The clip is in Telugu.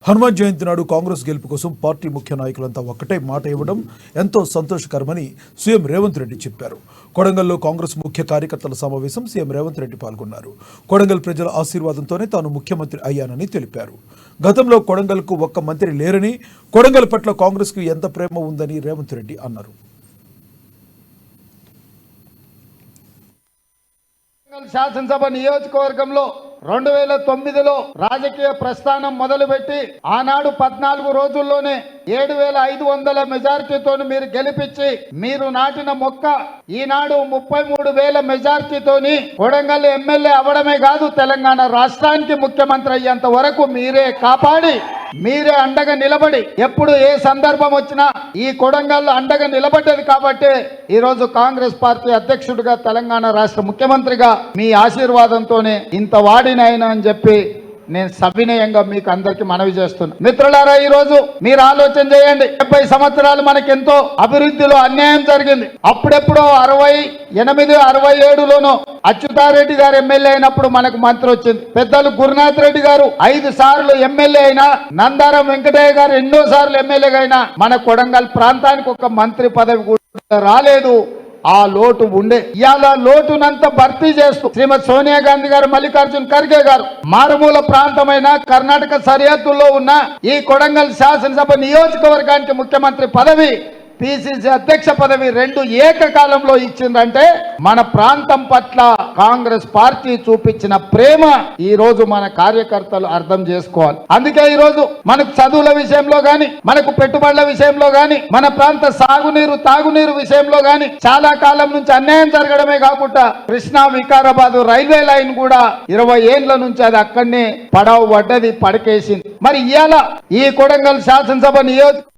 హనుమాన్ జయంతి నాడు కాంగ్రెస్ గెలుపు కోసం పార్టీ ముఖ్య నాయకులంతా ఒక్కటే మాట ఇవ్వడం ఎంతో సంతోషకరమని సీఎం రేవంత్ రెడ్డి చెప్పారు. కొడంగల్లో కాంగ్రెస్ ముఖ్య కార్యకర్తల సమావేశం సీఎం రేవంత్ రెడ్డి పాల్గొన్నారు. కొడంగల్ ప్రజల ఆశీర్వాదంతోనే తాను ముఖ్యమంత్రి అయ్యానని తెలిపారు. గతంలో కొడంగల్కు ఒక్క మంత్రి లేరని, కొడంగల్ పట్ల కాంగ్రెస్కు ఎంత ప్రేమ ఉందని రేవంత్ రెడ్డి అన్నారు. శాసనసభ నియోజకవర్గంలో 2009లో రాజకీయ ప్రస్థానం మొదలుపెట్టి ఆనాడు 14 రోజుల్లోనే 7500 మెజార్టీతో మీరు గెలిపించి మీరు నాటిన మొక్క ఈనాడు 33,000 మెజార్టీతోని కొడంగల్ ఎమ్మెల్యే అవడమే కాదు, తెలంగాణ రాష్ట్రానికి ముఖ్యమంత్రి అయ్యేంత వరకు మీరే కాపాడి మీరే అండగా నిలబడి ఎప్పుడు ఏ సందర్భం వచ్చినా ఈ కొడంగల్లో అండగా నిలబడ్డది కాబట్టి ఈరోజు కాంగ్రెస్ పార్టీ అధ్యక్షుడిగా తెలంగాణ రాష్ట్ర ముఖ్యమంత్రిగా మీ ఆశీర్వాదంతోనే ఇంత వాడినైనా అని చెప్పి నేను సవినయంగా మీకు అందరికి మనవి చేస్తున్నా. మిత్రులారా, ఈ రోజు మీరు ఆలోచన చేయండి. 70 సంవత్సరాలు మనకెంతో అభివృద్ధిలో అన్యాయం జరిగింది. అప్పుడెప్పుడో 68, 67లోనో అచ్యుతారెడ్డి గారు ఎమ్మెల్యే అయినప్పుడు మనకు మంత్రి వచ్చింది. పెద్దలు గురునాథ్ రెడ్డి గారు 5 సార్లు ఎమ్మెల్యే అయినా, నందారం వెంకటయ్య గారు ఎన్నో సార్లు ఎమ్మెల్యేగా అయినా మన కొడంగల్ ప్రాంతానికి ఒక మంత్రి పదవి కూడా రాలేదు. ఆ లోటు ఉండే. ఇవాళ లోటునంతా భర్తీ చేస్తూ శ్రీమతి సోనియా గాంధీ గారు, మల్లికార్జున్ ఖర్గే గారు మారుమూల ప్రాంతమైన కర్ణాటక సరిహద్దుల్లో ఉన్న ఈ కొడంగల్ శాసనసభ నియోజకవర్గానికి ముఖ్యమంత్రి పదవి, పిసిసి అధ్యక్ష పదవి 2 ఏకకాలంలో ఇచ్చిందంటే మన ప్రాంతం పట్ల కాంగ్రెస్ పార్టీ చూపించిన ప్రేమ ఈ రోజు మన కార్యకర్తలు అర్థం చేసుకోవాలి. అందుకే ఈ రోజు మనకు చదువుల విషయంలో గాని, మనకు పెట్టుబడుల విషయంలో గాని, మన ప్రాంత సాగునీరు తాగునీరు విషయంలో గాని చాలా కాలం నుంచి అన్యాయం జరగడమే కాకుండా కృష్ణా వికారాబాద్ రైల్వే లైన్ కూడా 20 ఏళ్ల నుంచి అది అక్కడనే పడవ పడ్డది, పడకేసింది. మరి ఇవాళ ఈ కొడంగల్ శాసనసభ నియోజక